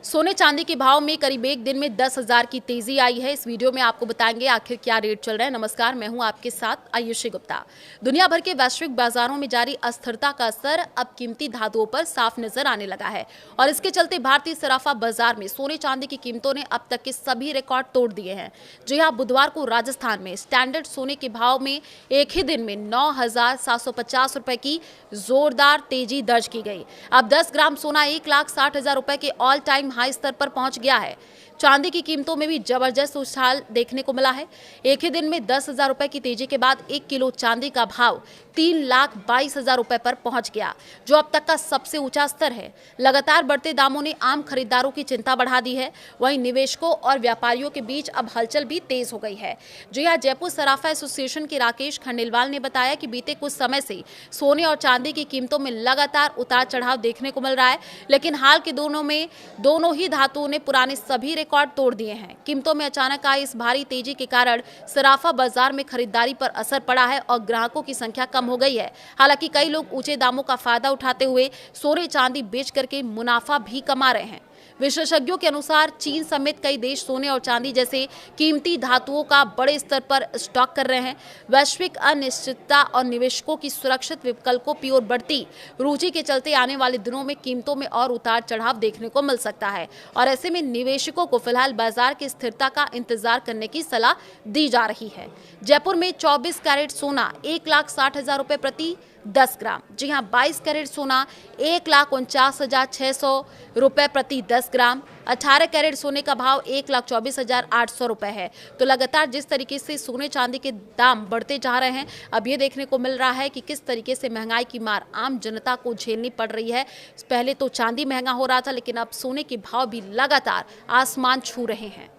सोने चांदी के भाव में करीब एक दिन में 10,000 की तेजी आई है। इस वीडियो में आपको बताएंगे आखिर क्या रेट चल रहे हैं। नमस्कार, मैं हूं आपके साथ आयुषी गुप्ता। दुनिया भर के वैश्विक बाजारों में जारी अस्थिरता का असर अब कीमती धातुओं पर साफ नजर आने लगा है और इसके चलते भारतीय सराफा बाजार में सोने चांदी की कीमतों ने अब तक के सभी रिकॉर्ड तोड़ दिए हैं। जी हां, बुधवार को राजस्थान में स्टैंडर्ड सोने के भाव में एक ही दिन में 9,750 रुपए की जोरदार तेजी दर्ज की गई। अब 10 ग्राम सोना 1,60,000 रुपए के ऑल टाइम हाई स्तर पर पहुंच गया है। चांदी की कीमतों में भी जबरदस्त उछाल देखने को मिला है। एक ही दिन में 10,000 रुपए की तेजी के बाद 1 किलो चांदी का भाव 3,22,000 रुपए पर पहुंच गया, जो अब तक का सबसे ऊंचा स्तर है। लगातार बढ़ते दामों ने आम खरीदारों की चिंता बढ़ा दी है। वहीं निवेशकों और व्यापारियों के बीच अब हलचल भी तेज हो गई है। जी हां, जयपुर सराफा एसोसिएशन के राकेश खंडेलवाल ने बताया कि बीते कुछ समय से सोने और चांदी की कीमतों में लगातार उतार चढ़ाव देखने को मिल रहा है, लेकिन हाल के दोनों ही धातुओं ने पुराने सभी रिकॉर्ड तोड़ दिए हैं। कीमतों में अचानक आई इस भारी तेजी के कारण सराफा बाजार में खरीदारी पर असर पड़ा है और ग्राहकों की संख्या कम हो गई है। हालांकि कई लोग ऊंचे दामों का फायदा उठाते हुए सोने चांदी बेच करके मुनाफा भी कमा रहे हैं। विशेषज्ञों के अनुसार चीन समेत कई देश सोने और चांदी जैसे कीमती धातुओं का बड़े स्तर पर स्टॉक कर रहे हैं। वैश्विक अनिश्चितता और निवेशकों की सुरक्षित विकल्पों की ओर बढ़ती रुचि के चलते आने वाले दिनों में कीमतों में और उतार चढ़ाव देखने को मिल सकता है और ऐसे में निवेशकों को फिलहाल बाजार की स्थिरता का इंतजार करने की सलाह दी जा रही है। जयपुर में 24 कैरेट सोना 1,60,000 रुपए प्रति 10 ग्राम। जी हां, 22 कैरेट सोना 1,49,600 रुपए प्रति 10 ग्राम। 18 कैरेट सोने का भाव 1,24,800 रुपए है। तो लगातार जिस तरीके से सोने चांदी के दाम बढ़ते जा रहे हैं, अब ये देखने को मिल रहा है कि किस तरीके से महंगाई की मार आम जनता को झेलनी पड़ रही है। पहले तो चांदी महंगा हो रहा था, लेकिन अब सोने के भाव भी लगातार आसमान छू रहे हैं।